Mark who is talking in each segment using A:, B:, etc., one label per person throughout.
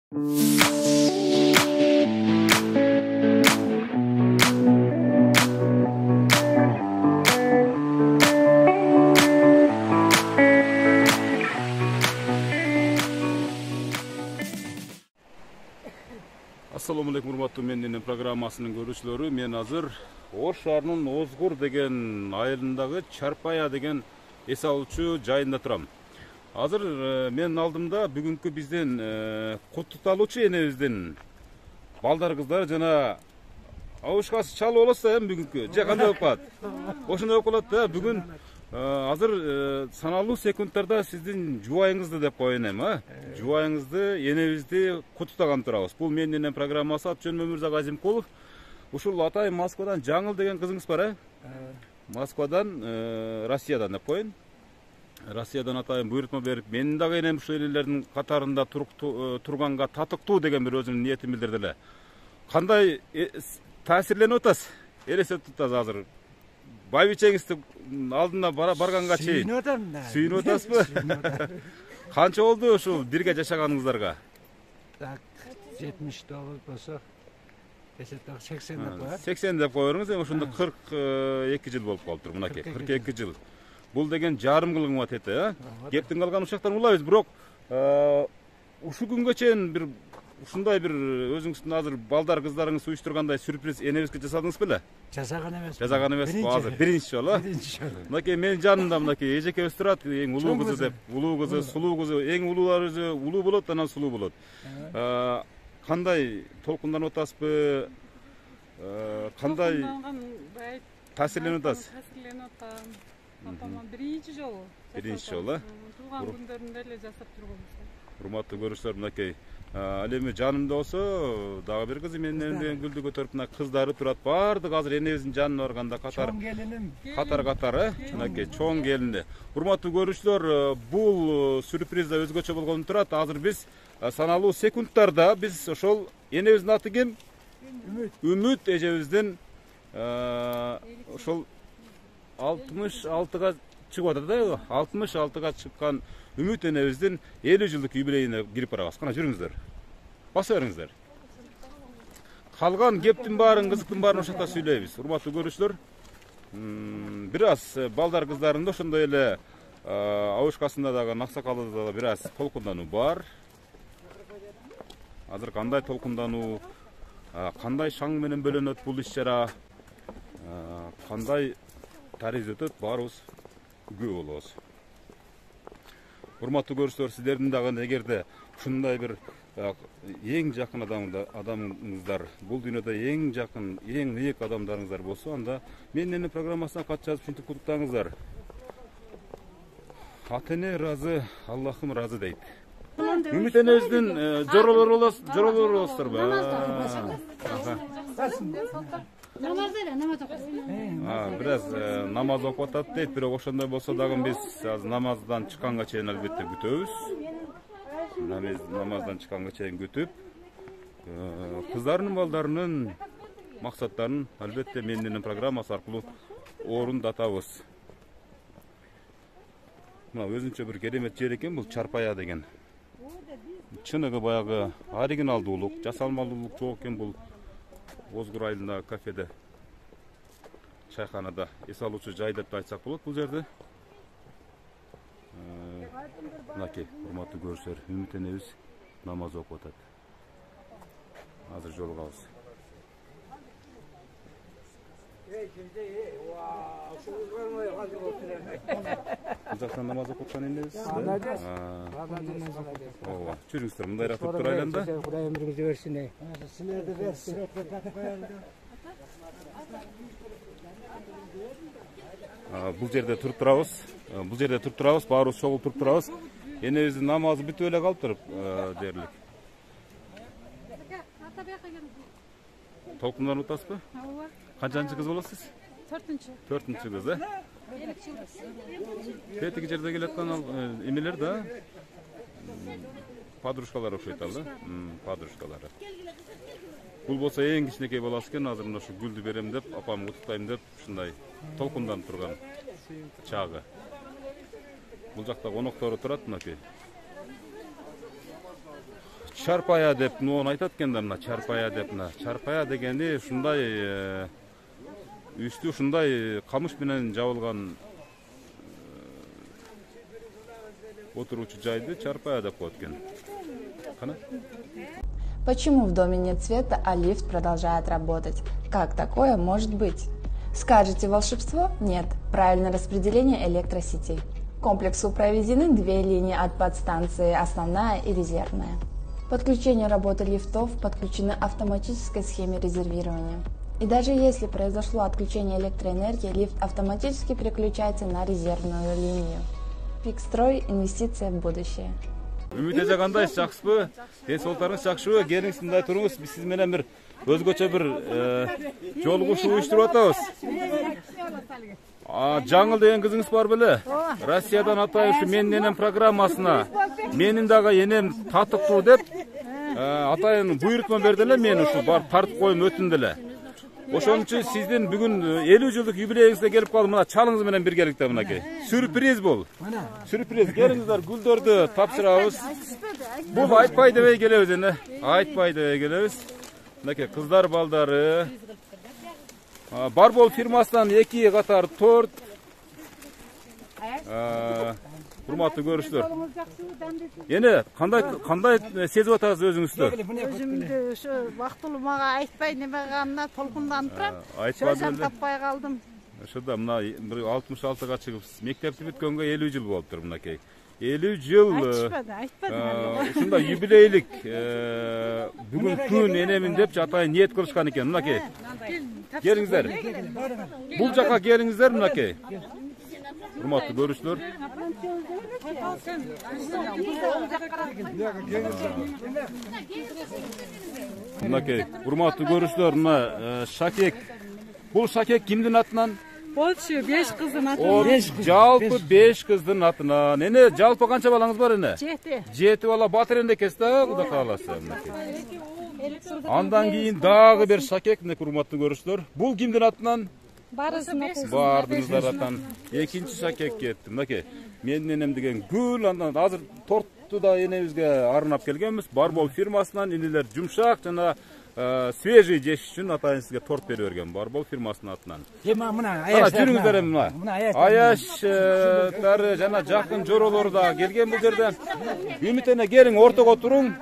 A: Assalamu alaikum урматтуу менин программасынын көрүүчүлөрү. Мен азыр Ош шаарынын Озгур деген айылындагы Чарпая деген эс алуучу жайында турам. Азыр менин алдымда бүгүнкү биздин куттукталуучу энебиздин балдар кыздар жана абышкасы чалуу болосо эми бүгүнкү. Же кандай болуп калат? Ошондой болуп калат да. Бүгүн азыр саналуу секундтарда сиздин жубайыңызды деп коеюн эми, жубайыңызды, энебизди куттуктаган турабыз. Бул менин программасы. Аты жөнүм Өмүрзак Азимкулов. Ушул атайын Москвадан Жаңыл деген кызыңыз бар, Москвадан, Россиядан деп коеюн. Россиядан атайын буйрутма берип, менин дагы энем ушул элелердин катарында турганга татыктуу деген бир өзүнүн ниетин билдирди эле. Кандай таасирленип атасыз? Элестетип атасыз азыр? Байбичеңизди алдына барганга чейин сүйүнүп атасызбы? Канча болду ушул бирге жашаганыңыздарга?
B: Так, 79 болсо, 80 деп коет.
A: 80 деп коюңуз, эми ошондо 42 жыл болуп калыптыр мынакей. 42 жыл. Бул деген жарым кылың атет, Кептин калган учактан улайбыз, бирок ушул күнгө чейин бир ушундай бир өзүңүздүн азыр балдар кыздарыңыз уюштургандай сюрприз энебизге жасадыңыз беле?
B: Жасаган эмес.
A: Жасаган эмеспи азыр? Биринчи жолу. Мынакей менин жанымда мынакей эжекебиз турат, эң улуу кызы деп. Улуу кызы, сулуу кызы, эң улуулар өзү улуу болот, анан сулуу болот. Кандай толкунданып атасызбы? Кандай таасирленип атасыз?
C: Таасирленип атам. Апама биринчи жолу.
A: Биринчи жолу.
C: Туулган күндөрүндө эле жасап турганбыз.
A: Урматтуу көрүүчүлөр, мынакей ал эми жанымда болсо дагы бир кызы менен деген гүлдү көтөрүп мына кыздары турат. Баардык азыр энебиздин жанына барганда катар катар мынакей чоң келини. Урматтуу көрүүчүлөр, бул сюрприз да өзгөчө болгон турат. Азыр биз саналуу секундтарда биз ошол энебиздин аты ким? Үмүт эжебиздин ошол 66га чыгып атат да, 66га чыккан Үмүт энебиздин 50 жылдык юбилейине кирип барабыз. Кана жүрүңүздөр. Баса бериңиздер. Калган кептин баарын, кызыктын баарын ошакта сүйлөйбүз. Урматтуу көрүүчүлөр, бир аз балдар кыздарында ошондой эле абышкасында дагы, аксакалында дагы бир аз толкундануу бар. Азыр кандай толкундануу, кандай шаң менен бөлөнөт бул иш-чара, кандай тарих өтөт, баарыбыз күбө болобуз. Урматтуу көрүүчүлөр, сиздердин дагы эгерде ушундай бир эң жакын адамыңыздар, бул дүйнөдө эң жакын, эң ыйык адамдарыңыздар болсо, анда менин программасына кат жазып ушинтип куттуктаңыздар. Ата эне ыраазы, Аллахым ыраазы дейт. Үмүт энебиздин жоролору болосуздарбы?
D: Намаз окуйт.
A: Бир аз намаз окуп атат дейт, бирок ошондой болсо дагы биз намаздан чыкканга чейин албетте күтөбүз. Намаздан чыкканга чейин күтүп, кыздарынын, балдарынын максаттарын албетте менин программасы аркылуу орундатабыз. Мына өзүнчө бир керемет жер экен бул Чарпая деген. Чыныгы баягы оригиналдуулук, жасалмалуулук жок экен бул. Озгур айылындагы кафеде, чайханада эс алуучу жай деп айтсак болот бул жерде. Мынакей, урматтуу көрүүчүлөр, Үмүт энебиз намаз окуп атат. Азыр жолугабыз. Бул жактан намаз окуп аткан энебиз. Ооба, жүрүңүздөр, мындайраак туруп турайлы да.
B: Кудай өмүрүңүздү берсин. Силерди берсин.
A: Бул жерде туруп турабыз, баарыбыз чогулуп туруп турабыз. Энебиздин намазы бүтүп эле калыптыр дээрлик. Толкунданып атасызбы?
C: Ооба.
A: Канчанчы кыз болосуз? 4-чү кыз, Бетиги жерде келаткан эмелер да, подружкалар окшойт ал да, подружкалары. Бул болсо эң кичинекей баласы экен, азыр мына ушу гүлдү берем деп, апам куттуктайм деп, ушундай толкунданып турган чагы. Бул жакта коноктору турат, мынакей. чарпая деп нону айтат экен да, мына чарпая деп, мына чарпая дегени ушундай үстү ушундай камыш менен жабылган отуручу жайды чарпая деп коет экен. Кана?
E: Почему в доме нет света, а лифт продолжает работать? Как такое может быть? Скажете, волшебство? Нет. Правильное распределение электросетей. К комплексу проведены две линии от подстанции, основная и резервная. Подключение работы лифтов подключено автоматической схеме резервирования. И даже если произошло отключение электроэнергии, лифт автоматически переключается на резервную линию. Пикстрой – инвестиция в будущее.
A: Үмүт эже кандайсыз, жакшысызбы? Ден соолуктарыңыз жакшыбы? Келиңиз мындай туруңуз. Биз сиз менен бир өзгөчө бир жолугушуу уюштуруп атабыз. Жаңыл деген кызыңыз бар беле? Россиядан атай ушу менин энем программасына менин дагы энем татыктуу деп атайын буйрутма берди эле, мен ушу барып тартып коюм өтүндү эле. Ошон үчүн сиздин бүгүн 50 жылдык юбилейиңизге келип калдым. Мына чалыңыз менен биргеликте мынакей. Сюрприз бул. Сюрприз. Келиңиздер, гүлдөрдү тапшырабыз. Бул айтпай дебей келебиз эне. Айтпай дебей келебиз. Мынакей кыздар балдары. Барбол фирмасынан 2 катар торт. Урматтуу көрүүчүлөр. Эне кандай сезип атасыз өзүңүздү?
F: Өзүмдү ошо бактылуу мага айтпай неме кылганына толкунданып турам.
A: Айтпадым эле.
F: Таппай калдым.
A: Ошода мына 66га чыгыпсыз. Мектепти бүткөнгө 50 жыл болуптур мынакей. 50 жыл.
F: Айтпадым.
A: Ушундай юбилейлик бүгүн күн энемин деп атайын ниет кылышкан экен мынакей. Келиңиздер. Бул жака келиңиздер мынакей. Урматтуу көрүүчүлөр. Мынакей, урматтуу көрүүчүлөр, мына шакек. Бул шакек кимдин атынан?
C: Болчу 5 кыздын атынан.
A: Жалпы 5 кыздын атынан. Эне жалпы канча балаңыз бар эне?
F: 7.
A: 7 бала батыр энде экенсиз да, Кудай кааласа мынакей. Андан кийин дагы бир шакек, мына урматтуу көрүүчүлөр. Бул кимдин атынан? Бардыңыздар атан. Экинчи шакек кетти. Мынакей, менин энем деген гүл, андан азыр торту да энебизге арнап келгенбиз. Барбол фирмасынан инилер жумшак жана свежий жеш үчүн атайын сизге торт берип берген. Барбол фирмасынын атынан.
B: Мына аяш.
A: Жүрүңүздөр мына. Аяштары жана жакын жоролору да келген бул жерде. Үмүт эне келиң ортого туруң.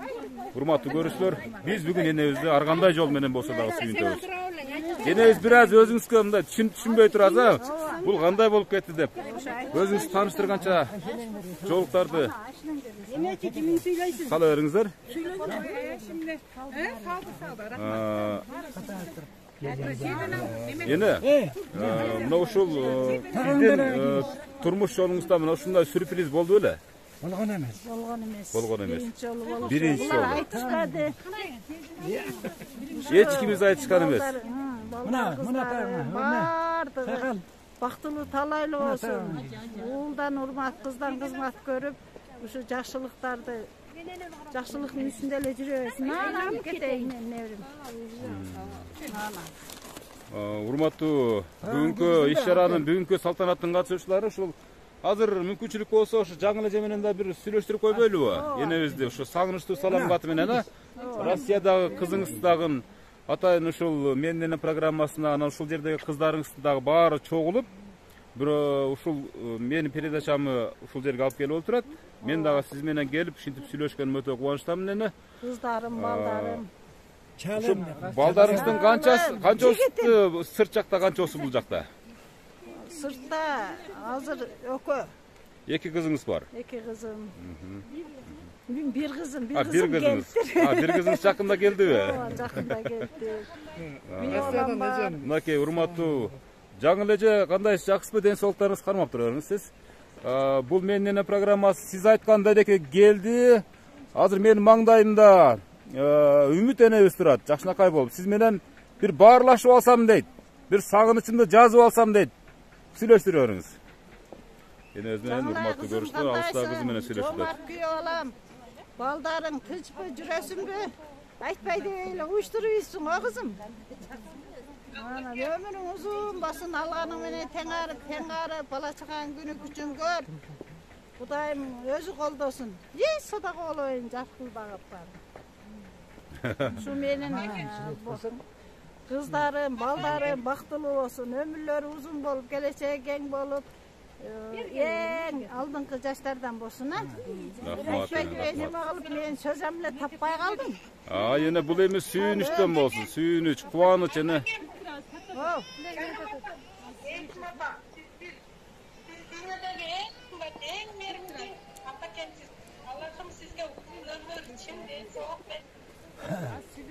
A: Урматтуу көрүүчүлөр, биз бүгүн энебизди ар кандай жол менен болсо дагы сүйүнтөбүз. Энебиз бир аз өзүңүзгө мындай түшүнбөй турасыз, бул кандай болуп кетти деп. Өзүңүз тааныштырганча жолуктарды сала бериңиздер. Эне, мына ушул сиздин турмуш жолуңузда мына ушундай сюрприз болду беле?
B: Болгон эмес.
A: Болгон эмес. Биринчи жолу.
F: Айтышпады.
A: Эч кимиз айтышкан эмес.
F: Бардыгы бактылуу талайлуу болсун. Уулдан урмат, кыздан кызмат көрүп, ушу жакшылыктарды жакшылыктын үстүндө эле жүрө берсин. Анан кетейин небирим.
A: Урматтуу бүгүнкү иш-чаранын бүгүнкү салтанаттын катышуучулары ушул азыр мүмкүнчүлүк болсо ошо Жаңыл эже менен да бир сүйлөштүрүп койбойлубу? Энебизди ушу сагынычтуу салам каты менен, Россиядагы кызыңыздагы атайын ушул менин энем программасына анан ушул жердеги кыздарыңыздын дагы баары чогулуп, бир ушул менин передачамы ушул жерге алып келип отурат. Мен дагы сиз менен келип ушинтип сүйлөшкөнүмө өтө кубанычтамын эне.
F: Кыздарым, балдарым.
A: Балдарыңыздын канчасы сырт жакта, канчасы бул жакта?
F: Сыртта азыр экөө.
A: 2 кызыңыз бар.
F: 2 кызым. Бир кызым
A: келди. Бир кызыңыз жакында келдиби?
F: Жакында келди.
A: Мынакей урматтуу Жаңыл эже, кандайсыз, жакшысызбы? Ден соолуктарыңыз кармап турарыңыз сиз. Бул менин энем программасы сиз айткандай элеке келди. Азыр менин маңдайымда Үмүт энебиз турат, жакшынакай болуп. Сиз менен бир баарлашып алсам дейт. Бир сагынычымды жазып алсам дейт. Сүйлөштүрүп бериңиз. Эне өз менен урматтуу көрүүчүлөр, алыстагы кызы менен сүйлөшүптүр.
F: Балам, балдарың тынчпы, жүрөсүңбү? Айтпай эле уюштуруп ийсиң, о кызым. Ana ömrün uzun basın alğanın menен teң ары бала чагаңдын күнү күчүн көр. Кудайым өзү колдосун. Садака болоюн, жакшылык багып бар. Şu menin kızlarım, baldarım baktılı olsun, ömürleri uzun bolup, geleceğe keng bolup, en aldınғы yaşlardan bolsun ha.
A: Rahmat.
F: Neme kılıp men sözümle tapmay kaldım.
A: Yine bul emes sүйүнүчтөн bolsun, sүйүнүч, кубаныч ene.
F: Oh.
G: Allah'ım sizge uzun ömür için sağlık ve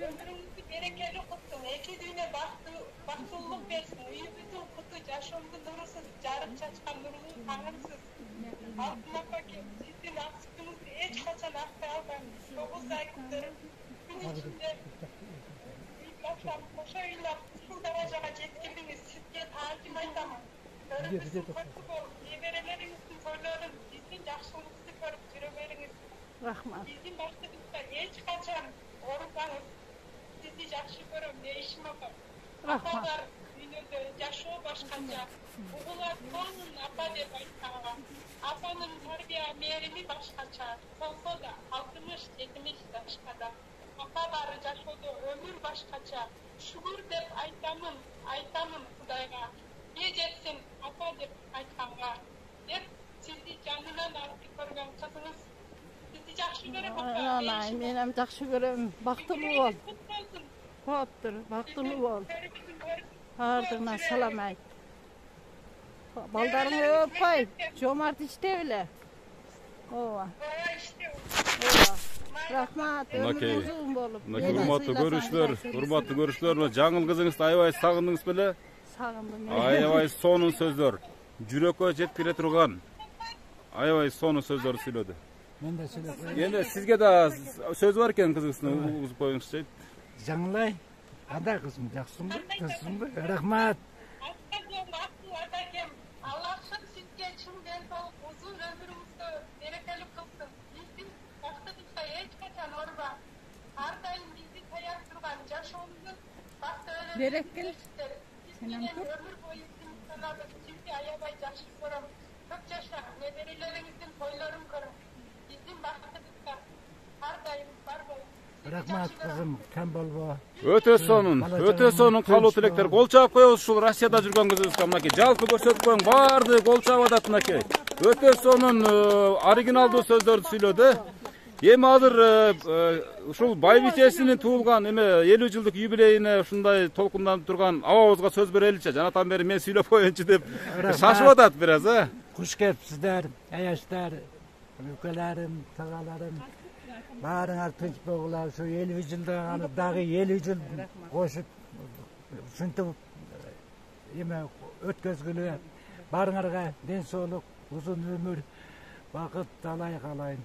G: ömrünüzü berekeli kutsun. Eki düğüne baktılılık versin. Uyumuzun kutu, yaşamda nurusuz, jarıp çaçkan nurunun tanrısız. Altına bakayım, sizin aksıkınızı hiç kaçan akta almayın. 9 ay kutlarım. Gün içinde büyük laflar, koşa illa şu darajaga жеткиrdiniz. Sizge tacim aytamam. Önümüzün kutu bol, neberelerinizin soyların, sizin yaxşılığınızı görüp yürümeniz.
F: Rahmat.
G: Bizim başlığımızda hiç kaçan organız. Sizi yaxşı görüm, ne işim var. Apalar dünyada yaşıyor başkaca. Oğullar tonun apa dep aytkanга. Apanın tarbiya merimi başkaça. Solsa da 60-70 yaşkada. Apalar yaşıyordu ömür başkaça. Şükür dep aytamın Kudayga. Ne jetsin apa dep aytkanга. Dep sizi canından artık görgen kızınız. Sizi yaxşı görüp
F: Anay, menem yaxşı görem. Baktılı ol. Hoptur, baktılı ol. Ardına salam ayt. Baldarını öp koy. Jomart işte bile. Ova. Rahmat, ömür uzun bolup.
A: Урматтуу көрүүчүлөр, жаңыл кызыңызды аябай сагындыңыз беле?
F: Sağındım.
A: Аябай сонун сөздөр, жүрөккө жетип келе турган. Аябай сонун сөздөр сүйлөдү.
B: Ben de söyle.
A: Енді сизге да сөз бар екен кызыңыздын угузуп коюңузчу.
B: Жаңылай. Ада kızım, жақсың ба? Кызым ба? Рахмат.
G: Allah'ım sizge çın dentalıq uzun ömrümüzde berekeli kılsın. Bizim baktığımızda hiç kaçan orba. Her daim bizi tayak durgan yaşamımızın baktı öyle
C: Berekeli.
G: Sizden ömür boyu insanlarla sizi ayabay yaşlı korum. Çok yaşa, neberilerinizin boylarım korum. Bizim baktığımızda her daim var boy.
B: Rahmat kızım, kem bolbo.
A: Өтө сонун калуу тилектер. Кол чаап коебуз ушул Россияда жүргөн кызыбызга мынакей. Жалпы көрсөтүп коюң, баардыгы кол чаап атат мынакей. Өтө сонун оригиналдуу сөздөрдү сүйлөдү. Эми азыр ушул байбичесинин туулган 50 жылдык юбилейине ушундай толкунданып турган абабызга сөз береличи. Жанатан бери мен сүйлөп коеюнчу деп шашып атат бир аз,
B: Kuş kepsizler, ayaşlar, ülkelerim, tağalarım. Barınar tınç boğular, şu 50 yılda dağı 50 yıl koşup, şuntup, ötközgülü, barınarga den soğuluk, uzun ömür, vakit talay kalayın.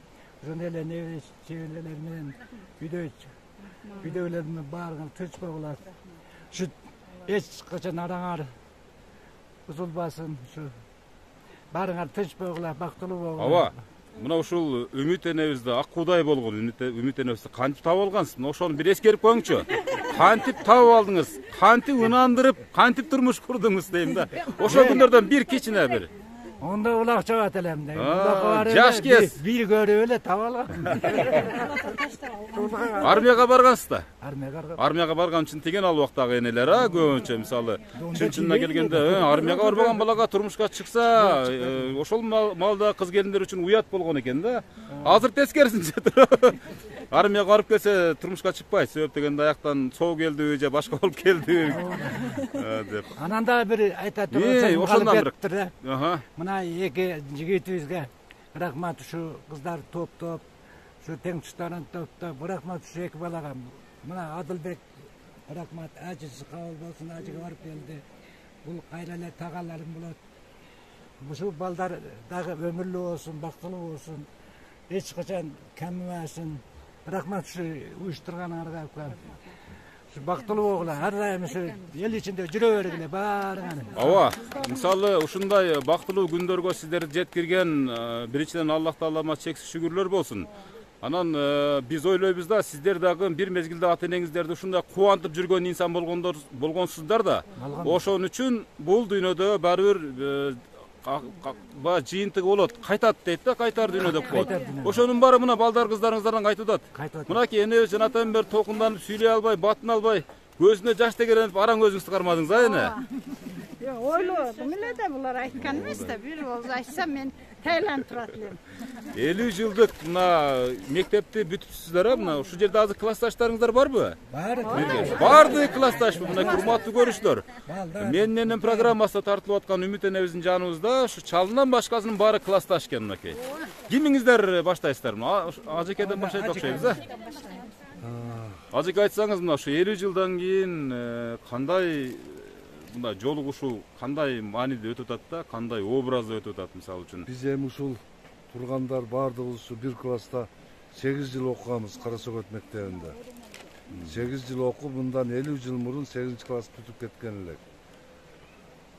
B: Şun ele nevre çevrelerinin videolarını barınar tınç boğular. Şu hiç kaçan aranar, uzulbasın, şu barınar tınç boğular, baktılı boğular.
A: Ава, мына ушул Үмүт энебизди аккуудай болгон Үмүт энебизди кантип таап алгансыз? Мына ошону бир эскерип коюңчу. Кантип таап алдыңыз? Кантип ынандырып, кантип турмуш курдуңуз дейм да. Ошо күндөрдөн бир кичине бир.
B: Onda ulak çavat elemde.
A: Жаш кез.
B: Bir görü öyle tavalak.
A: Армияга баргансыз да?
B: Armaya
A: Армияга барган үчүн деген ал убактагы энелер, көбүнчө мисалы чын-чынына келгенде, армияга барбаган балага турмушка чыкса, ошол маалда кыз келиндер үчүн уят болгон экен да. Азыр тескерисинче туруп. Армияга барып келсе турмушка чыкпайт. Себеп дегенде аяктан соо келди же башка болуп келди деп.
B: Ananda bir ayta
A: ошондон бир.
B: tursa. Mına iki jigitibizge rahmat şu kızlar top şu tenkçilerin top rahmat şu iki balaga. Mına Adılbek rahmat acısı kabul olsun acıga varıp geldi. Bu aileler tağalarım bulat. Bu şu baldar dağı ömürlü olsun, baktılı olsun. Hiç kaçan kemmesin. Rahmat şu uyuşturgan arga koyar. Şu baktılı oğlan her daim şu el içinde жүрөбергиле баарыңаны.
A: Ооба, мисалы ушундай бактылуу күндөргө сиздерди жеткирген биринчиден Аллах Таалама чексиз шүгүрлөр болсун. Анан биз ойлойбуз да, сиздер дагы бир мезгилде ата энеңиздерди ушундай кубантып жүргөн инсан болгонсуздар да. Ошон үчүн бул дүйнөдө баары бир баягы жыйынтыгы болот, кайтат дейт да, кайтар дүйнө деп коет. Ошонун баары мына балдар кыздарыңыздардан кайтып атат. Мынакей энебиз жана атам бери толкунданып сүйлөй албай, батын албай, көзүнө жаш тегеренип араң өзүңүз чыгармадыңыз а эне.
F: Ойлодум эле да булар айткан эмес да, бир болсо айтсам мен таиланд турат элем.
A: 50 жылдык мына мектепти бүтүпсүздөр а, мына ушул жерде азыр классташтарыңыздар барбы? Бардык классташпы, мына урматтуу көрүүчүлөр. Менин программасына тартылып аткан Үмүт энебиздин жаныбызда ушу чалынан башкасынын баары классташ экен мынакей. Кимиңиздер баштайсыздар? Ажекеден баштайт окшойбуз а? Ажеке айтсаңыз, мына ушу 50 жылдан кийин кандай мына жолугушуу кандай мааниде өтүп атат да, кандай образда өтүп атат мисалы үчүн?
H: Биз эми ушул тургандар баардыгыбыз бир класста 8 жыл окуганбыз Кара Сөгөт мектебинде. 8 жыл окуп, мындан 50 жыл мурун 8 класс бүтүп кеткен элек.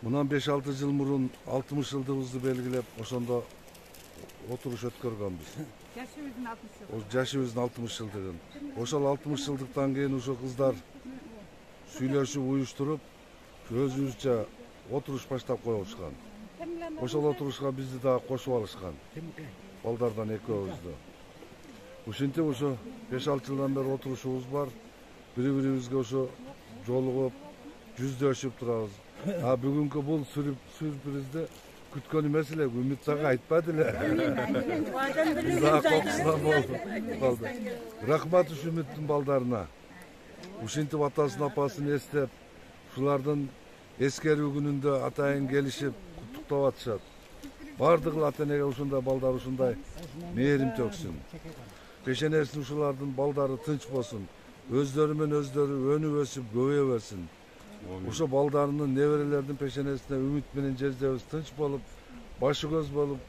H: Мындан 5-6 жыл мурун 60 жылдыгыбызды белгилеп, ошондо отуруш өткөргөнбүз. Жашыбыздын 60 жылдыгын. Ошол 60 жылдыктан кийин ошо кыздар сүйлөшүп, уюштуруп, өзүбүзчө отуруш баштап коюшкан. Ошол отурушка бизди да кошуп алышкан. Балдардан экөөбүздү. Ушинтип ошо 5-6 жылдан бери отурушубуз бар. Бири-бирибизге ошо жолугуп, жүздөшүп турабыз. А бүгүнкү бул сюрпризди күткөн эмес эле, Үмүт дагы айтпады эле. Биз дагы кокусунан болду. Рахмат ушу Үмүттүн балдарына. Ушинтип атасын апасын эстеп, ушулардын эскерүү күнүндө атайын келишип куттуктап атышат. Бардыгы ата энеге ушундай балдар ушундай мээрим төксүн. Пешенесин ушулардын балдары тынч болсун. Өздөрү менен өздөрү өнүп өсүп көбөйө берсин. Ошо балдарынын неберелердин пешенесине үмүт менен жездебиз тынч болуп, башы көз болуп,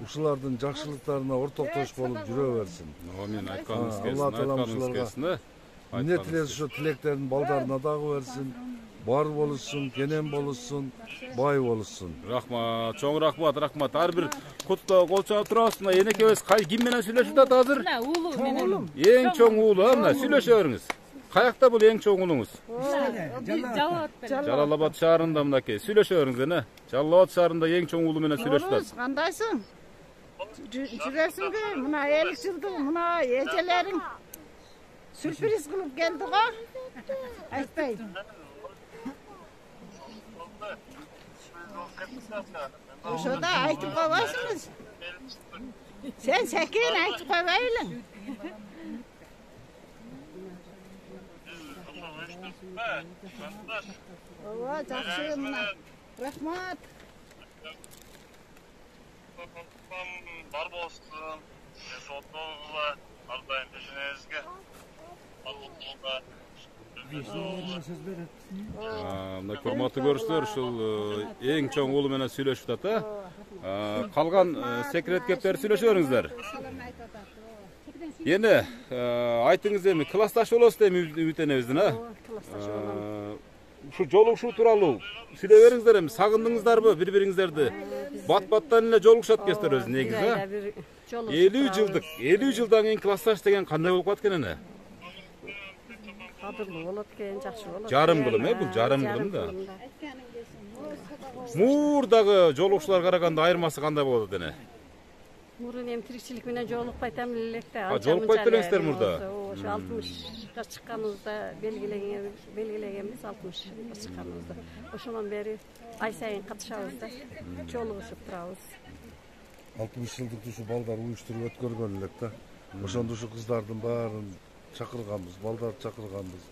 H: ушулардын жакшылыктарына ортоктош болуп жүрө берсин.
A: Амин, айтканыңыз келсин.
H: Алла таала ушуларга эмне тилесе ошо тилектерин балдарына дагы берсин. Бар болушсун, кенен болушсун, бай болушсун.
A: Рахмат, чоң рахмат. Ар бир куттуктап кол чаап турабыз. Мына энекебиз ким менен сүйлөшүп атат азыр?
C: Мына уулу менен.
A: Эң чоң уулу, мына сүйлөшө бериңиз. Каякта бул эң чоң уулуңуз? Жалал Абад шаарында мынакей. Сүйлөшө бериңиз эне. Жалал Абад шаарында эң чоң уулу менен сүйлөшүп атат.
F: Кандайсың? Жүрөсүңбү? Мына 50 жылдык мына эжелериң сюрприз кылып келди го. Айтпай. Ошода айтып койбойсуңуз. Sen sekin айтып койбойлуң. Ооба, жакшы мына. Рахмат.
I: Бар болсын. Сотуңузга, ардайым пешенеңизге.
A: Мына урматтуу көрүүчүлөр, ушул эң чоң уулу менен сүйлөшүп атат. Калган секреткептерди сүйлөшө бериңиздер. Эне айтыңыз эми классташ болосуз эми Үмүт энебиздин а? Ушу жолугушуу тууралуу сүйлөй бериңиздер эми, сагындыңыздарбы бири-бириңиздерди? Бат-баттан эле жолугушат экенсиздер өзү негизи а? 50 жылдан кийин классташ деген кандай болуп калат экен эне?
J: Кадырлуу болот экен, жакшы болот.
A: Жарым кылым бул жарым кылым да. Мурдагы жолугушууларга караганда айырмасы кандай болот эне?
J: Мурун эми тиричилик менен жолукпай элек да.
A: Жолукпай элеңиздер мурда.
J: Ошо 60-га чыкканыбызда белгилегенбиз 60-га чыкканыбызда. Ошондон бери ай сайын катышабыз да. Жолугушуп турабыз.
H: 60 жылдык ушу балдар уюштуруп өткөргөн элек да. Ошондо ушу кыздардын баарын чакырганбыз, балдарды чакырганбыз.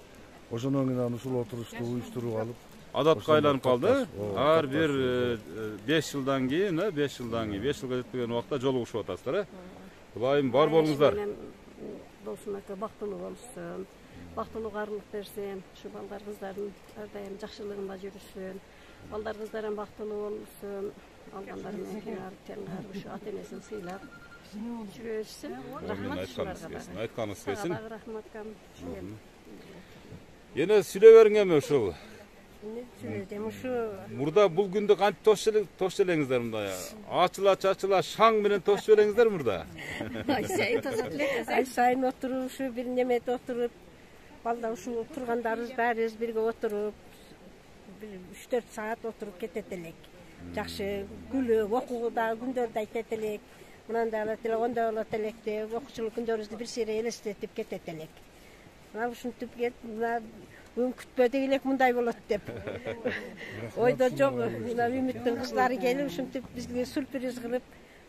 H: Ошондон кийин ушул отурушту уюштуруп алып,
A: адатка айланып калды. Ар бир 5 жылдан кийин, 5 жылга жетпеген убакта жолугушуп атасыздар, э? Кулайым бар болуңуздар.
J: Болсун ака, бактылуу болсун. Бактылуу каарылык берсин. Ушу балдар кыздардын ар дайым жакшылыгында жүрүшсүн. Балдар кыздар ham бактылуу болсун. Алгандары менен тең ушу ата энесин сыйлап жүрөсүн. Рахмат.
A: Айтканыңыз келсин.
J: Рахмат кам.
A: Эне сүйлөй бериң эми ушул.
J: Сүйлөдүм ушу.
A: Мурда бул күндү кантип тош элеңиздер мындай? Ачыла шаң менен тош элеңиздер мурда.
J: Ай сайын отуруп, ушу бир немеде отуруп, балда ушу тургандарыбыз баарыбыз бирге отуруп, 3-4 саат отуруп кетет элек. жакшы күлүп окууда күндөрдү айтат элек. Мынандай алат элек, ондай болот элек деп окуучулук күндөрүбүздү бир сыйра элестетип кетет элек. Мына ушинтип кетип, мына күтпөдүк элек мындай болот деп. Ойдо жок, мына Үмүттүн кыздары келип ушинтип бизге сюрприз кылып,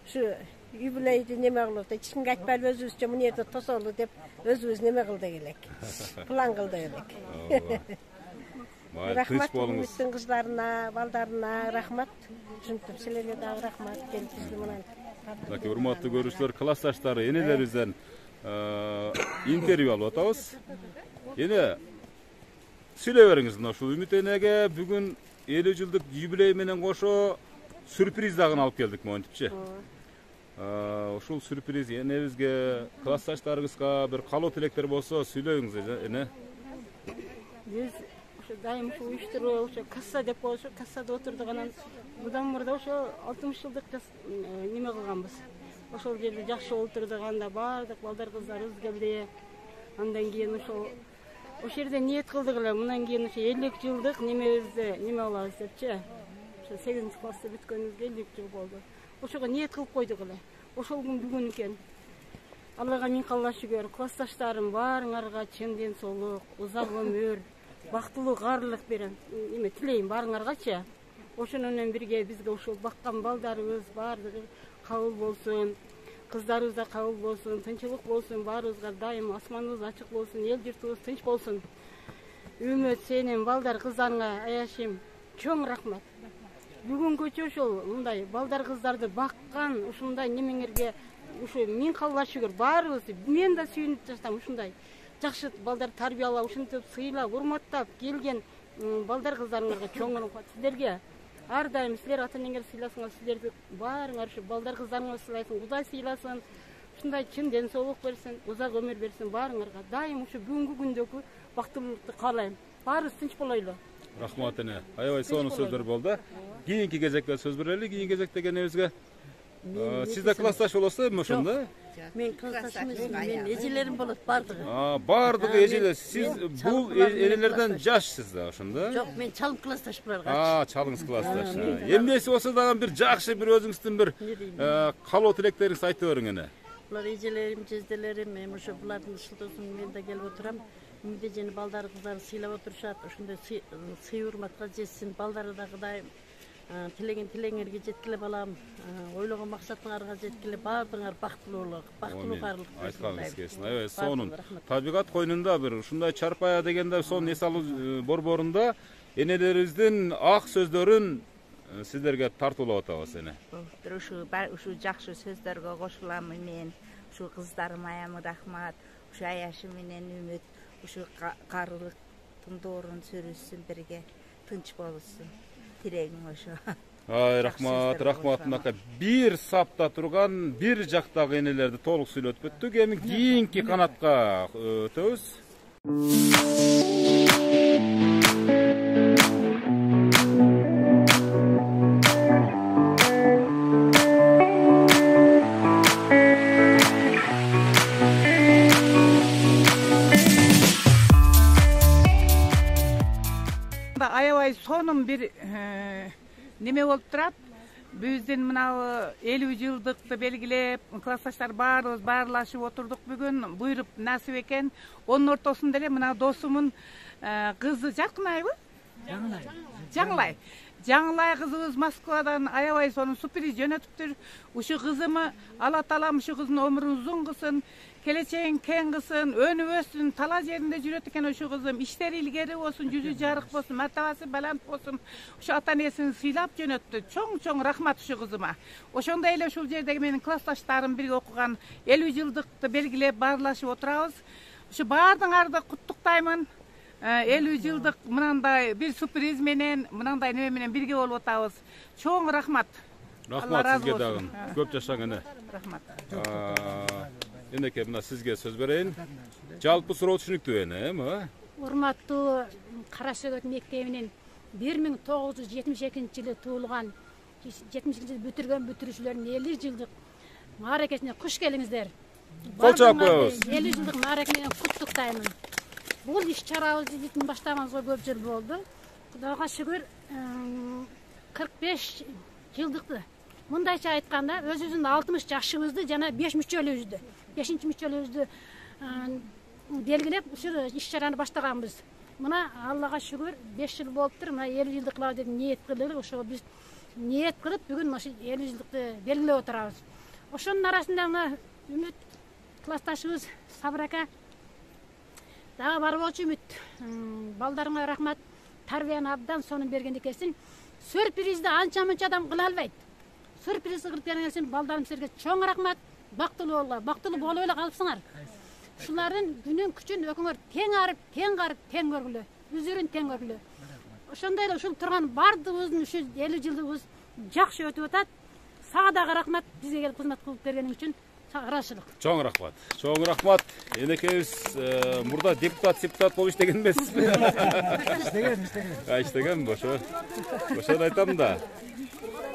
J: ушу юбилейди неме кылып, эч кимге айтпайлы өзүбүзчө мына жерде тосолу деп өзүбүз неме кылдык элек. План кылдык элек. Рахмат Үмүттүн кыздарына, балдарына рахмат. Ушинтип силерге дагы рахмат. Келип бизди мына.
A: Мынакей урматтуу көрүүчүлөр, классташтары, энелерибизден интервью алып атабыз. Эне сүйлөй бериңиз, мына ушул Үмүт энеге бүгүн 50 жылдык юбилей менен кошо сюрприз дагы алып келдик монтипчи. Ушул сюрприз энебизге, классташтарыбызга бир каалоо тилектер болсо сүйлөйүңүз эне.
J: Биз ошо дайым ушу уюштуруп, ошо касса деп коюшу, кассада отурдук, анан мындан мурда ошо 60 жылдык неме кылганбыз. Ошол жерде жакшы отурдук, анда баардык балдар кыздарыбыз келди. Андан кийин ошол жерде ниет кылдык эле, мындан кийин ошо 50 жылдык немебизди неме кылабыз депчи. Ошо 8-классты бүткөнүбүзгө 50 жыл болду. Ошого ниет кылып койдук эле. Ошол күн бүгүн экен. Аллага миң калла шүгүр, классташтарым баарыңарга чын ден соолук, узак өмүр, бактылуу каарылык берем. Эме тилейм баарыңаргачы. Ошону менен бирге бизге ушул баккан балдарыбыз баардыгы кабыл болсун, кыздарыбыз да кабыл болсун, тынчылык болсун, баарыбызга дайым асманыбыз ачык болсун, эл журтубуз тынч болсун. Үмүт, сенин балдар кыздарыңа аяшым чоң рахмат. Бүгүнкүчө ошол мындай балдар кыздарды баккан ушундай немеңерге ушу миң калла шүгүр баарыбыз, мен да сүйүнүп жатам ушундай жакшы балдар тарбиялап, ушинтип сыйлап, урматтап келген балдар кыздарыңарга чоң рахмат. Силерге ар дайым силер ата-энеңер сыйласыңар, силерди баарыңар ушу балдар кыздарыңар сыйлайсың, Кудай сыйласын. Ушундай чын ден соолук берсин, узак өмүр берсин баарыңарга. Дайым ушу бүгүнкү күндөгү бактылуулукту каалайм. Баарыбыз тынч болойлу.
A: Рахмат эне. Аябай сонун сөздөр болду. Кийинки кезекке сөз берели. Кийинки кезекте энебизге. Сиз да классташ болосузбу ошондо?
J: Мен классташым эмес, мен эжелерим болот бардыгы.
A: Бардыгы эжелер. Сиз бул энелерден жашсыз да ошондо?
J: Жок, мен чалым классташ буларга.
A: Чалыңыз классташ. Эмнеси болсо дагы бир жакшы бир өзүңүздүн бир каалоо тилектериңизди айтып бериң эне.
J: Булар эжелерим, жезделерим, эми ошо булардын шылтоосун мен да келип отурам. Үмүт эжени балдары кыздары сыйлап отурушат. Ошондой сый урматка жетсин, балдары да кудайым тилеген тилеңерге жеткиле балам, ойлогон максатыңарга жеткиле баардыгыңар бактылуулук, бактылуу каарлык.
A: Айтканыңыз келсин. Аябай сонун. Табигат койнунда бир ушундай чарпая дегенде сонун эс алуу борборунда энелерибиздин ак сөздөрүн сиздерге тартуулап атабыз эне.
K: Ушу жакшы сөздөргө кошулам мен. Ушу кыздарыма аябай рахмат. Ушу аяшы менен Үмүт ушу каарылыктын доорун сүрүшсүн, бирге тынч болушсун. Тилегим ошо.
A: Рахмат, рахмат. Мынакей бир сапта турган бир жактагы энелерди толук сүйлөтүп өттүк. Эми кийинки канатка өтөбүз.
L: Аябай сонун бир неме болуп турат. Биздин мына 50 жылдыкты белгилеп, классташтар баарыбыз баарлашып отурдук бүгүн. Буйруп насип экен. Онун ортосунда эле мына досумун кызы Жаркынайбы? Жаңылай. Жаңылай кызыбыз Москвадан аябай сонун сюрприз жөнөтүптүр. Ушу кызымы Алла таалам ушу кыздын өмүрүн узун кылсын, келечегин кең кылсын, өнүп өссүн, тала жеринде жүрөт экен ушу кызым. Иштери илгери болсун, жүзү жарык болсун, мартабасы балант болсун. Ушу ата-энесин сыйлап жөнөттү. Чоң рахмат ушу кызыма. Ошондой эле ушул жердеги менин классташтарым бирге окуган 50 жылдыкты белгилеп баарлашып отурабыз. Ушу баардыгыңарды куттуктаймын. 50 жылдык мынандай бир сюрприз менен, мынандай неме менен бирге болуп атабыз. Чоң рахмат.
A: Рахмат сизге дагы. Көп жашаң эне.
L: Рахмат.
A: Энеке, мына сизге сөз берейин. Жалпы суроо түшүнүктүү эне,
D: Урматтуу Кара Сөгөт мектебинин 1972 жылы туулган, 70 жылды бүтүргөн бүтүрүүчүлөрүнүн 50 жылдык мааракесине куш келиңиздер.
A: Кол чаап коебуз.
D: 50 жылдык маараке менен куттуктаймын. Бул иш чарабызды баштаганыбызга көп жыл болду. Кудайга шүгүр, 45 жылдыкты мындайча айтканда өзүбүздүн 60 жашыбызды жана 5 мүчөлүбүздү 5 мүчөлүбүздү белгилеп ушул иш чараны баштаганбыз. Мына Аллага шүгүр 5 жыл болуптур. Мына 50 жылдык кылабыз деп ниет кылдык. Ошо биз ниет кылып бүгүн ошо 50 жылдыкты белгилеп отурабыз. Ошонун арасында мына Үмүт классташыбыз Сабыр ака дагы бар болчу. Үмүт балдарыңа рахмат. Тарбияны абдан сонун берген экенсиң. Сюрпризди анча-мынча адам кыла албайт. Сюрприз кылып берген экенсиң. Балдарым силерге чоң рахмат. Бактылуу болгула, бактылуу болуп эле калыпсыңар. Ушулардын күнүн күчүн өкүңөр тең арып, тең көргүлө. Үзүрүн тең көргүлө. Ошондой эле ушул турган бардыгыбыздын ушул 50 жылдыгыбыз жакшы өтүп атат. Сага дагы рахмат бизге келип кызмат кылып бергениң үчүн. Ыраазычылык.
A: Чоң рахмат. Чоң рахмат. Энекебиз мурда депутат болуп иштеген эмессизби? Иштеген, ошону айтам да.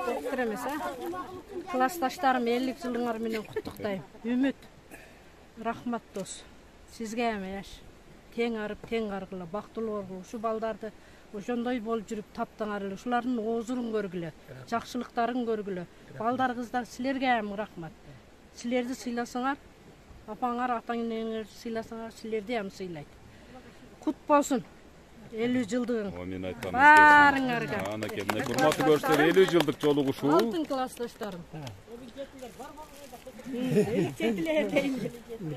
J: Доктор эмес, классташтарым 50 жылыңар менен куттуктайм. Үмүт, рахмат дос. Сизге эмеш. Тең арып, тең аргыла, бактылуу болгула. Ушу балдарды ошондой болуп жүрүп таптаңар эле. Ушулардын оозурун көргүлө, жакшылыктарын көргүлө. Балдар, кыздар, силерге эми рахмат. Силерди сыйласаңар, апаңар, ата-энеңер сыйласаңар, силерди эми сыйлайт. Кут болсун. 50 жылдыгың.
A: Мен айткам.
J: Барыңарга.
A: Анакей, мына урматтуу көрүштөр 50 жылдык жолугушуу.
J: Алтын классташтарым.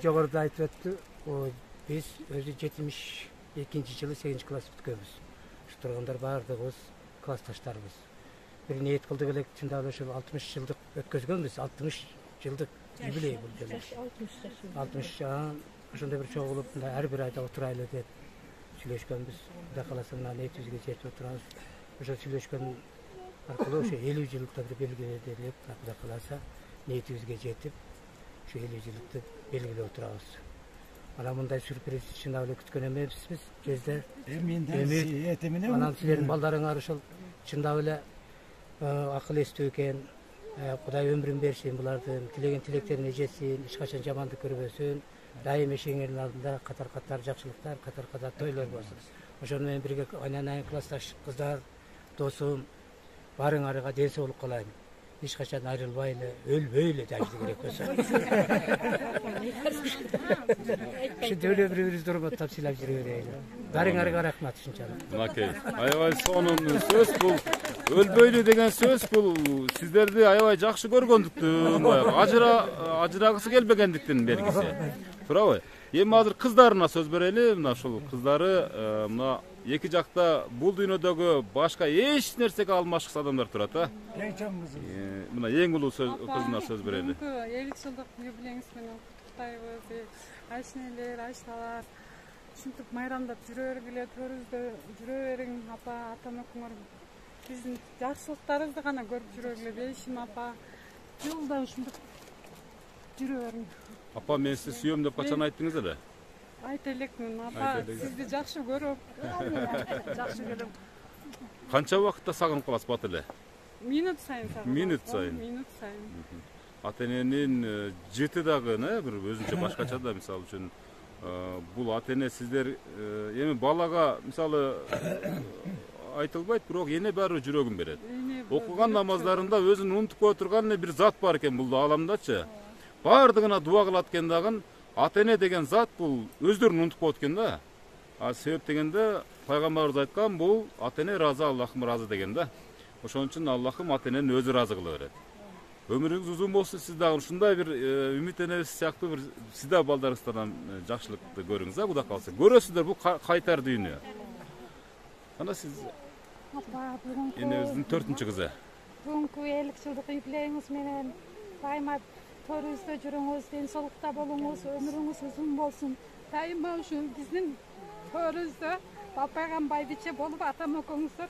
M: Жогоруда айтып өттү, биз өзү 72-жылы 8 класс бүткөнбүз. Ушу тургандар баардыгыбыз классташтарыбыз. Бир ниет кылдык элек, чындап ошол 60 жылдык өткөзгөнбүз. 60 жылдык юбилей бул жолу. 60 жан ошондой бир чогулуп, ар бир айда отурайлы деп сүйлөшкөнбүз. Кудай кааласа мына ниетибизге жетип отурабыз. Ошо сүйлөшкөн аркылуу ошо 50 жылдыкта бир белгиледи деп, Кудай кааласа ниетибизге жетип, ошо 50 жылдыкты белгилеп отурабыз. Ana мындай сюрприз чындап эле күткөн эмеспиз. Кезде анан силердин балдарыңар ошол чындап эле акыл эстүү экен. Кудай өмүрүн берсин, булардын тилеген тилектерине жетсин, эч качан жамандык көрбөсүн. Дайым эшеңердин алдында катар-катар жакшылыктар, катар-катар тойлор болсун. Ошону менен бирге айнанайын классташ кыздар, досум, барыңарга ден соолук каалайм. Эч качан айрылбай эле, өлбөй эле жашоо керек болсо. Ушинтип эле бири-бирибизди урматтап сыйлап жүрө берели. Барыңарга рахмат ушунчалык.
A: Мынакей, аябай сонун сөз бул. Өлбөйлү деген сөз бул сиздерди аябай жакшы көргөндүктүн, ажырагысы келбегендиктин белгиси. Туурабы? Эми азыр кыздарына сөз берели. Мына ушул кыздары мына эки жакта бул дүйнөдөгү башка эч нерсеге алмашкыс адамдар турат,
B: Эң чоң кызы.
A: Мына эң улуу кызына сөз берели.
C: 50 жылдык юбилейиңиз менен куттуктайбыз. Айшнелер, Айшалар ушинтип майрамдап жүрө бергиле, төрүбүздө жүрө бериң, апа, ата-энеңер. Биздин жакшылыктарыбызды гана көрүп жүрө бергиле, Бейшим апа. Жылда ушинтип жүрө бериң.
A: Апа, мен сизди сүйөм деп качан айттыңыз эле?
C: Айта элекмин, апа, сизди жакшы көрөм. Жакшы көрөм.
A: Канча убакытта сагынып каласыз бат эле?
C: Минут сайын сагынам.
A: Минут сайын. Ата-эненин жыты дагы, бир өзүнчө башкача да, мисалы үчүн бул ата-эне сиздер эми балага мисалы айтылбайт, бирок эне баары жүрөгүн берет. Окуган намаздарында өзүн унутуп кое турган бир зат бар экен бул ааламдачы. Бардыгына дуа кылат экен дагы, ата-эне деген зат бул өздөрүн унутуп коет экен да. Себеп дегенде пайгамбарыбыз айткан, бул ата-эне разы, Аллахым разы деген да. Ошон үчүн Аллахым ата-энени өзү разы кыла берет. Өмүрүңүз узун болсун, сиз дагы ушундай бир Үмүт энебиз сыяктуу бир сиз да балдарыңыздардан жакшылыкты көрүңүз, Кудай кааласа. Көрөсүздөр, бул кайтар дүйнө. Ана сиз энебиздин 4-чү кызы.
D: Бүгүнкү 50 жылдык юбилейиңиз менен дайыма төрүбүздө жүрүңүз, ден соолукта болуңуз, өмүрүңүз узун болсун. Дайыма ушул биздин төрүбүздө бапайган байдиче болуп ата-энеңиздер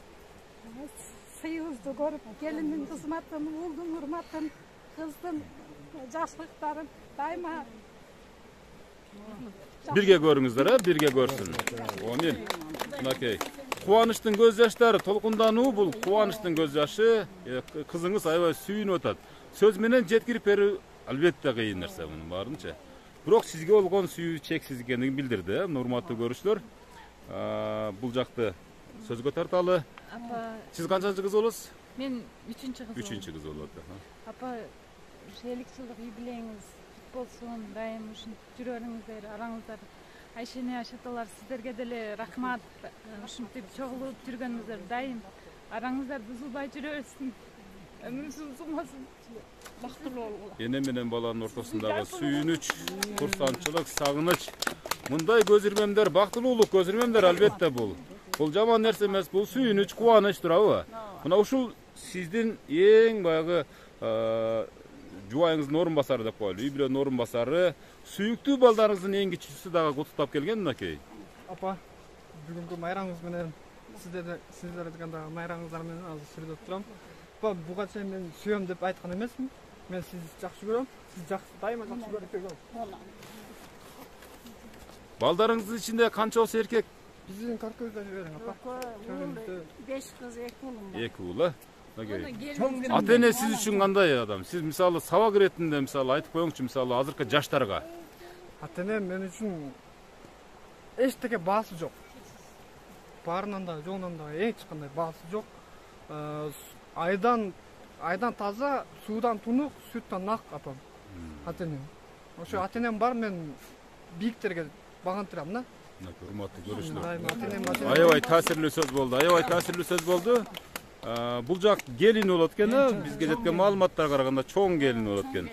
D: сыйыбызды көрүп, келиндин кызматын, уулдун урматын, кыздын жакшылыктарын дайыма
A: бирге көрүңүздөр, бирге көрсүн. Амин. Мынакей. Кубанычтын көз жаштары, толкундануу бул кубанычтын көз жашы. Кызыңыз аябай сүйүнүп атат. Сөз менен жеткирип берүү албетте кыйын нерсе мунун баарынча. Бирок сизге болгон сүйүү чексиз экенин билдирди, урматтуу көрүүчүлөр. Бул жакты сөзгө тарталы. Сиз канчанчы кыз болосуз?
C: Мен 3-кыз.
A: 3-кыз болот.
C: Апа, 50 жылдык юбилейиңиз кут болсун. Дайым ушинтип жүрө бериңиздер, араңыздар. Айшене, Айшаталар, сиздерге деле рахмат. Ушинтип чогулуп жүргөнүңүздөр дайым араңыздар бузулбай жүрө берсин. Ömrünüz uzun olsun. Бактылуу болгула.
A: Эне менен баланын ортосундагы сүйүнүч, курсанчылык, сагыныч. Мындай көз ирмемдер, бактылуулук көз ирмемдер албетте бул. Бул жаман нерсе эмес, бул сүйүнүч, кубаныч турабы? Мына ушул сиздин эң баягы жубайыңыздын орун басары деп коелу, үй бүлөнүн орун басары, сүйүктүү балдарыңыздын эң кичүүсү дагы куттуктап келген мынакей.
N: Апа, бүгүнкү майрамыңыз менен сиздердин дагы майрамыңыздар менен азыр сүрдөп турам. Апа, буга чейин мен сүйөм деп айткан эмесмин. Мен сизди жакшы көрөм. Сиз дайыма жакшы көрүп келгем.
A: Балдарыңыздын ичинде канчасы эркек?
N: Биздин каркөздө жибериң, апа.
J: 5 кыз, 2 уулум бар.
A: 2 уул, ата-эне сиз үчүн кандай адам? Сиз мисалы сабак иретинде мисалы айтып коюңчу, мисалы азыркы жаштарга.
N: Ата-эне мен үчүн эчтеке баасы жок. Барынан да, жоонан да эч кандай баасы жок. Айдан таза, суудан тунук, сүттөн ак апам. Ата-энем. Ошо ата-энем бар, мен бийиктерге багантырам да.
A: Урматтуу көрүүчүлөр. Аябай таасирлүү сөз болду. Аябай таасирлүү сөз болду. Бул жак келин болот экен, бизге жеткен маалыматтарга караганда чоң келин болот экен.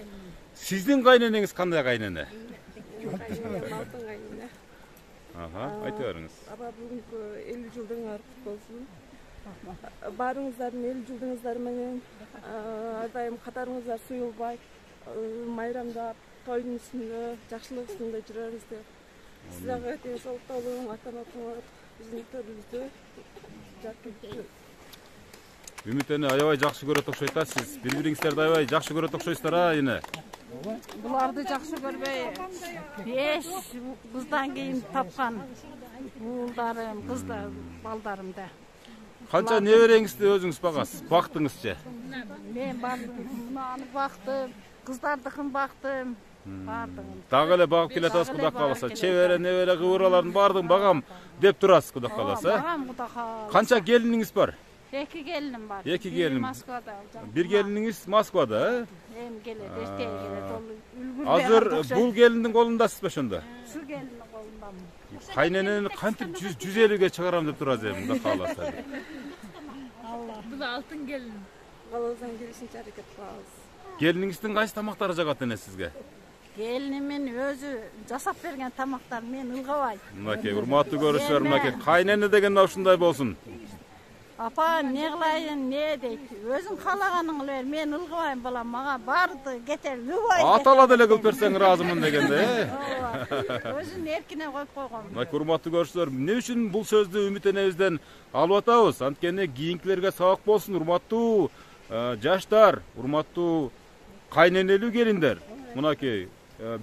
A: Сиздин кайненеңиз кандай кайнене?
J: Алтын кайнене.
A: Айта бериңиз.
J: Аба бүгүнкү 50 жылдыгыңар кут болсун. Барыңыздардын 50 жылдыгыңыздар менен ар дайым катарыңыздар суюлбай, майрамдап, тойдун үстүндө, жакшылык үстүндө жүрөңүздөр. Сиздерге ден соолук болуң, ата-анаңар биздин төрүбүздү жакшы.
A: Үмүт эне аябай жакшы көрөт окшойт да, сиз бири-бириңиздерди аябай жакшы көрөт окшойсуздар эне.
J: Буларды жакшы көрбөй, 5 кыздан кийин тапкан уулдарым, кыздар, балдарым да.
A: Канча небереңизди өзүңүз багасыз, бактыңызчы?
J: Мен мынаны бактым, кыздардыкын бактым, бардыгын.
A: Дагы эле багып келатасыз Кудай кааласа, чебере, небере, кыбыралардын баардыгын багам деп турасыз Кудай кааласа.
J: Багам Кудай кааласа.
A: Канча келиниңиз бар?
J: 2 келиним бар.
A: 2 келин.
J: Москвада.
A: Бир келиниңиз Москвада,
J: Эми келет, эртеге келет. Ол үлгүрбөй.
A: Азыр бул келиндин колундасызбы ошондо?
J: Şu gelinin kolundamın.
A: Кайненени кантип 150ге чыгарам деп турасыз эми, Кудай кааласа.
C: Allah. Bu da altın gelin.
J: Kalazdan gelişince hareket kılağız.
A: Келиниңиздин кайсы тамактары жагат эне сизге?
J: Gelinimin özü жасап берген тамактар мен ылгабай.
A: Мынакей урматтуу көрүүчүлөр, мынакей кайнене деген ушундай болсун.
J: Апа не кылайын, не дейт? Өзүң каалаганың кыла бер, мен ылгабайм балам, мага барды кетер, любой.
A: Атала деле кылып берсең ыраазымын дегенде.
J: Өзүн эркине коюп койгон.
A: Мынакей урматтуу көрүүчүлөр, эмне үчүн бул сөздү Үмүт энебизден алып атабыз? Анткени кийинкилерге сабак болсун, урматтуу жаштар, урматтуу кайненелүү келиндер. Мынакей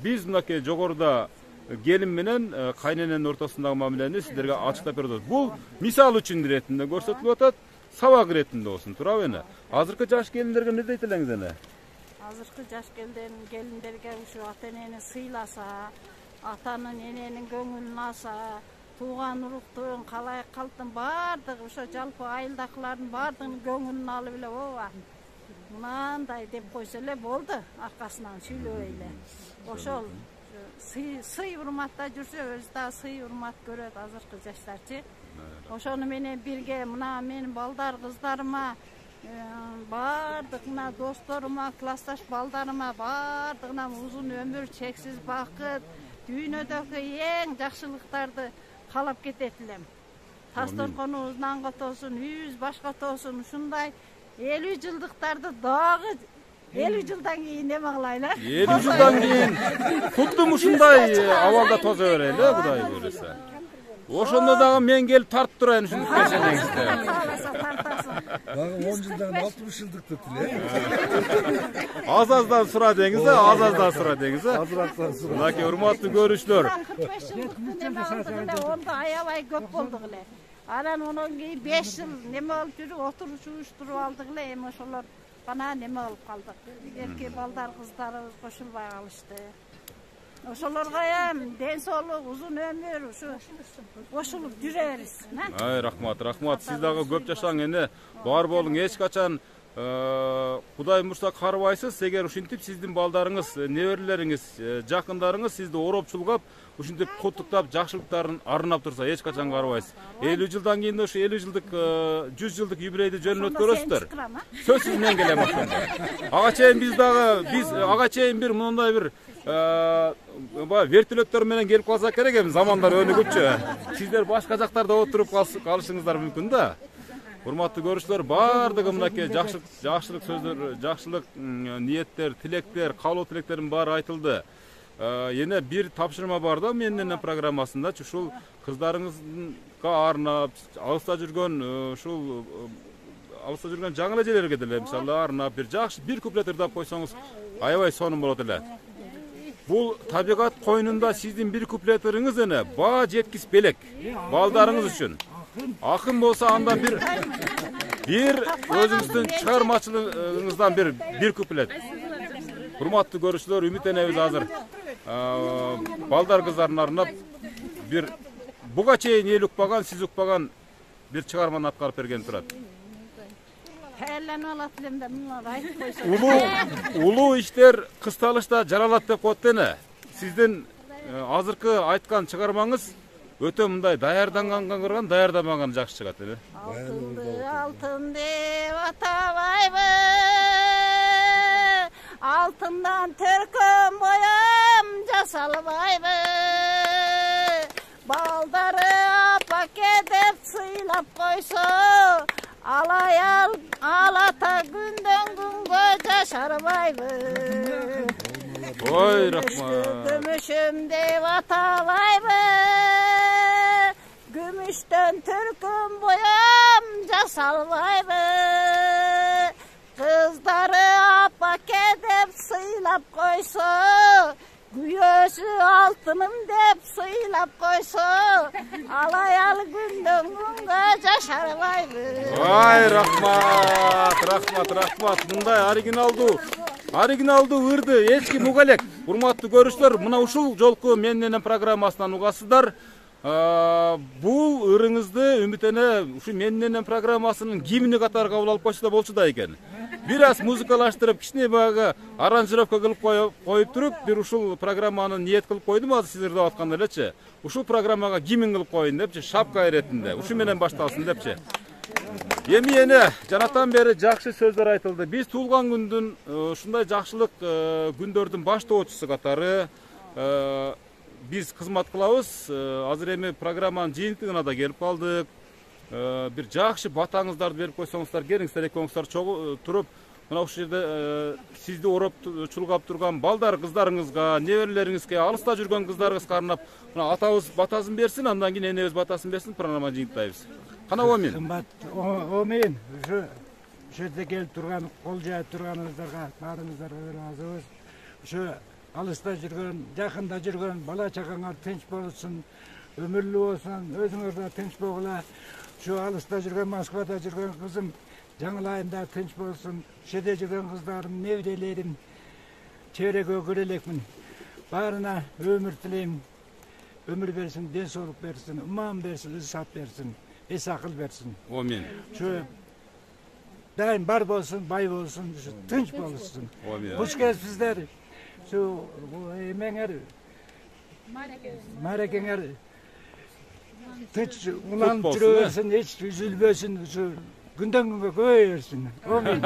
A: биз мынакей жогоруда келин менен кайнененин ортосундагы мамилени сиздерге ачыктап берип атат. Бул мисал үчүн иретинде көрсөтүлүп атат, сабак иретинде болсун, турабы эне? Азыркы жаш келиндерге эмне дейт элеңиз эне?
J: Азыркы жаш келиндерге ушу ата-энени сыйласа, атанын, эненин көңүлүн алса, тууган уруктун, калай калктын баардыгы, ошо жалпы айылдакылардын баардыгынын көңүлүн алып эле ооба. Мынандай деп койсо эле болду, аркасынан сүйлөбөй эле. Ошол сый урматта жүрсө, өзү да сый урмат көрөт азыркы жаштарчы. Ошону менен бирге мына менин балдар, кыздарыма, баардык мына досторума, классташ балдарыма баардыгына узун өмүр, чексиз бакыт, дүйнөдөгү эң жакшылыктарды каалап кетет элем. Тас торконубуз нанга толсун, үйүбүз башка толсун, ушундай 50 жылдыктарды дагы 50 жылдан кийин эме кылайлы.
A: 50 жылдан кийин куттум ушундай абалда тозо берели, Кудай көрөсө. Ошондо дагы мен келип тартып турайын ушуну келсеңизде.
H: Дагы 10 жылдан 60 жылдыкты тиле.
A: Аз-аздан сура деңиз, аз-аздан сура деңиз.
H: Азырактан сура.
A: Мынакей урматтуу көрүүчүлөр.
J: 45 жылдыктын эме алдык эле, онда аябай көп болдук эле. Анан онон кийин 5 жыл неме болуп жүрүп, отуруштуруп алдык эле, эми ошолор бана неме болуп калдык. Эркек балдар, кыздарыбыз кошулбай калышты.
F: ошолорго эм ден соолук, узун өмүр, ушу кошулуп жүрөбүз.
A: Ай, рахмат. Сиз дагы көп жашаң эне. Бар болуң, эч качан Кудай мурса карыбайсыз. Эгер ушинтип сиздин балдарыңыз, неберелериңиз, жакындарыңыз сизди ороп чулгап, ушинтип куттуктап, жакшылыктарын арнап турса, эч качан карыбайсыз. 50 жылдан кийин ушу 50 жылдык, 100 жылдык юбилейди жөнүн өткөрөсүздөр. Сөзсүз мен келем ошондо. Ага чейин биз ага чейин бир мындай бир вертолеттор менен келип калса керек эми, замандар өнүгүпчү. Сиздер башка жактарда отуруп калышыңыздар мүмкүн да. Урматтуу көрүүчүлөр, баардыгы мынакей жакшылык сөздөр, жакшылык ниеттер, тилектер, каалоо тилектердин баары айтылды. Эне бир тапшырма бар да менин программасында, ушул кыздарыңызга арнап, алыста жүргөн жаңы эжелерге деле мисалы арнап бир жакшы бир куплет ырдап койсоңуз, аябай сонун болот эле. Бул табигат койнунда сиздин бир куплет ырыңыз эне баа жеткис белек балдарыңыз үчүн. Акын болса андан бир өзүңүздүн чыгармачылыгыңыздан бир куплет. Урматтуу көрүүчүлөр, үмүттөнөбүз азыр балдар кыздарын арнап бир буга чейин эл укпаган, сиз укпаган бир чыгарманы аткарып берген турат.
F: Хайырланып алат элем да муну айтып койсоң.
A: Улуу иштер кысталышта жаралат деп коет эне. Сиздин азыркы айткан чыгармаңыз өтө мындай даярданганга көргөн, даярдамаган жакшы чыгат эле.
F: Алтын деп атабайбы, алтындан төркөн боям жасалбайбы. Балдары апаке деп сыйлап койсо, алата күндөн күнгө жашарбайбы.
A: Ой, рахмат.
F: Күмүшүм деп атабайбы, күмүштөн төркөн боям жасалбайбы. Кыздары апаке деп сыйлап койсо, күйөөсү алтыным деп сыйлап койсо, алаял күндөн күнгө жашарбайбы.
A: Ай, рахмат. Мындай оригиналдуу ырды эч ким уга элек. Урматтуу көрүүчүлөр, мына ушул жолку менин программасынан угасыздар. Бул ырыңызды үмүттөнө ушу менин программасынын гимни катары кабыл алып койсо да болчу да экен. Бир аз музыкалаштырып, кичине баягы аранжировка кылып коюп туруп, бир ушул программаны ниет кылып койдум азыр сиз ырдап атканда элечи. Ушул программага гимн кылып коюн депчи, шапка иретинде. Ушу менен башталсын депчи. Эми эне жанатан бери жакшы сөздөр айтылды. Биз туулган күндүн ушундай жакшылык күндөрдүн баштоочусу катары биз кызмат кылабыз. Азыр эми программанын жыйынтыгына да келип калдык. Бир жакшы батаңыздарды берип койсоңуздар, келиңиздер экөөңүздөр туруп, мына ушул жерде сизди ороп чулгап турган балдар кыздарыңызга, неберелериңизге, алыста жүргөн кыздарыңызга арнап, мына атабыз батасын берсин, андан кийин энебиз батасын берсин, программаны жыйынтайбыз. Кана Омин.
B: Кымбат Омин, ушу жерде келип турган, кол жаап турганыңыздарга баарыңыздарга ыраазыбыз. Ушу алыста жүргөн, жакында жүргөн бала чагаңар тынч болсун, өмүрлүү болсун, өзүңөр да тынч болгула. Ушу алыста жүргөн, Москвада жүргөн кызым жаңылайында тынч болсун. Шеде жүргөн кыздарым, неберелерим чеберекке көрө элекмин. Баарына өмүр тилейм. Өмүр берсин, ден соолук берсин, уман берсин, ысап берсин, эс акыл берсин.
A: Амин.
B: Ушу дайым бар болсун, бай болсун, тынч болсун. Куш келипсиздер. Ушу эмеңер, марекеңер тынч уланып жүрө берсин, эч үзүлбөсүн, ушу күндөн күнгө көбөйө берсин. Амин.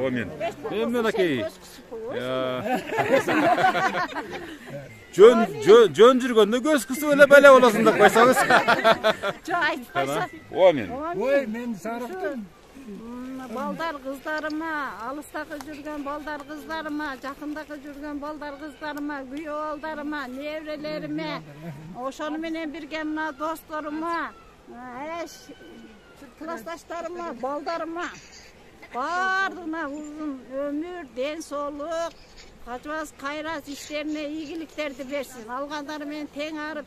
A: Амин. Эмнекей. Жөн жүргөндө көз кысып эле беле болосуң деп койсоңуз.
F: Жок, айтып койсо.
A: Амин.
B: Ой, мен сарыктым.
F: Балдар кыздарыма, алыстагы жүргөн балдар кыздарыма, жакындагы жүргөн балдар кыздарыма, күйөө балдарыма, неберелериме, ошону менен бирге мына досторума, классташтарыма, балдарыма, баардыгына узун өмүр, ден соолук, качыбас кайрат иштерине ийгиликтерди берсин. Алгандары менен тең арып,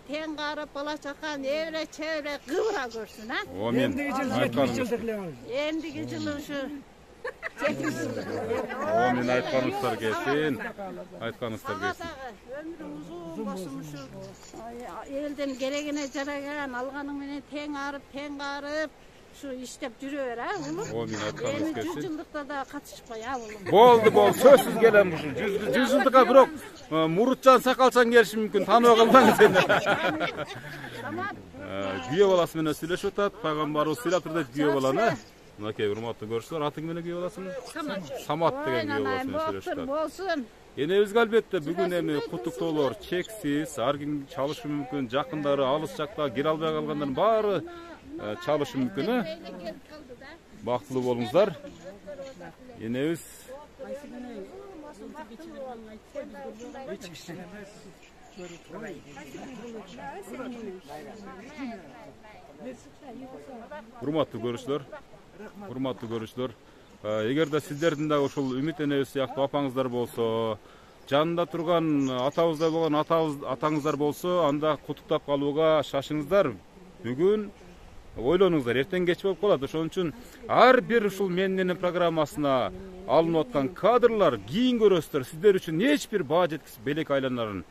F: бала чака, небере, чебере кыбыра көрсүн,
A: Амин.
B: Эндиги жыл 70 жылдык эле.
F: Эндиги жылы ушу
A: Мен айтқаныңыздар келсін. Айтқаныңыздар келсін.
F: Ömrüm uzun olsun şu elden gereğine jaragан algaның менен тең арып şu иштеп жүрөбөр а улум.
A: Мен айтқаныңыз
F: Эми 100
A: келсин.
F: жылдыкта да катышпай а улум.
A: Болды, сөзсүз келем ушул. 100 жылдыкка бирок Мурутжан Сакалчан келиши мүмкүн, тааныбай калбаңыз эми. Күйөө баласы менен сүйлөшүп атат. Пайгамбарыбыз сыйлап дейт күйөө баланы. Мынакей урматтуу көрүүчүлөр, атың менен күйөө баласың? Самат деген күйөө баласы менен сүйлөшүп атат.
F: Болсун.
A: Энебизге албетте бүгүн эми куттуктоолор чексиз, ар ким чалышы мүмкүн, жакындары алыс жакта кире албай калгандардын баары чалышы мүмкүн. Бактылуу болуңуздар. Энебиз урматтуу көрүүчүлөр, эгерде сиздердин да ушул Үмүт энебиз сыяктуу апаңыздар болсо, жанында турган атабыздай болгон атаңыздар болсо, анда куттуктап калууга шашыңыздар. Бүгүн ойлонуңуздар, эртең кеч болуп калат. Ошон үчүн ар бир ушул менин программасына алынып аткан кадрлар кийин көрөсүздөр. Сиздер үчүн эч бир баа жеткис белек айланарын.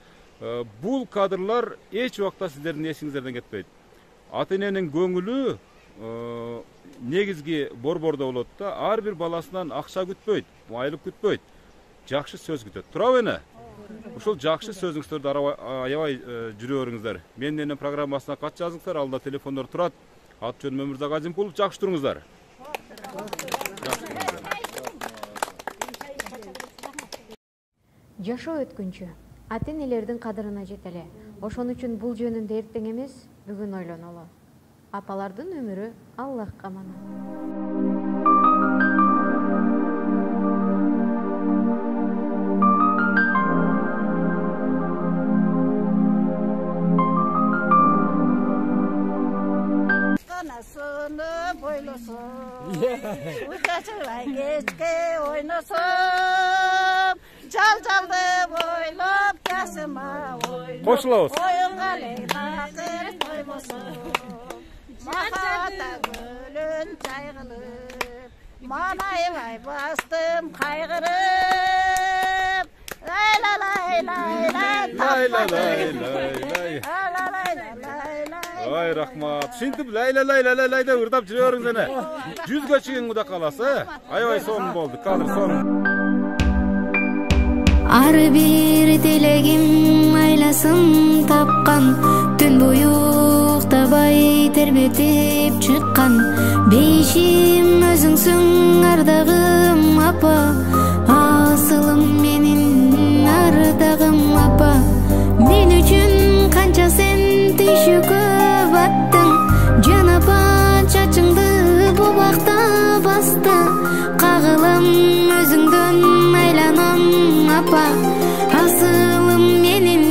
A: Бул кадрлар эч убакта сиздердин эсиңиздерден кетпейт. Ата эненин көңүлү негизги борбордо болот да, ар бир баласынан акча күтпөйт, айлык күтпөйт, жакшы сөз күтөт. Туурабы эне? Ушул жакшы сөзүңүздөрдү аябай жүрө бериңиздер. Менин программасына кат жазыңыздар, алда телефондор турат. Ат жөнүм Өмүрзак Азимкулов, жакшы туруңуздар.
O: Жашоо өткүнчү ата энелердин кадырына жетеле. Ошон үчүн бул жөнүндө эртең эмес, бүгүн ойлонолу. Апалардын өмүрү Аллахка аманат.
F: Kanasını boylasın, uçaçılay geçke oynasın, Çalcaldı boylap kasıma oynasın, oyunga leylakır koymasın, Mahata gülün çaygılıp, manayvay bastım kaygırıp, lay la lay lay lay, lay la lay lay lay,
A: Ай, рахмат. Шинтип лай деп ырдап жүрө бериңиз эне. 100гө чейин куда каласы. Аябай сонун болду. Кадыр сонун.
O: Ар бир тилегим айласын тапкан, түн бою уктабай тербетип чыккан. Бейишим өзүңсүң ардагым апа, асылым менин ардагым апа. Мен үчүн канча сен түйшүккө баттың, жанапа чачыңды бу бакта басты. Кагылым өзүңдөн айланам апа, асылым менин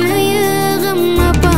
O: ыйыгым апа.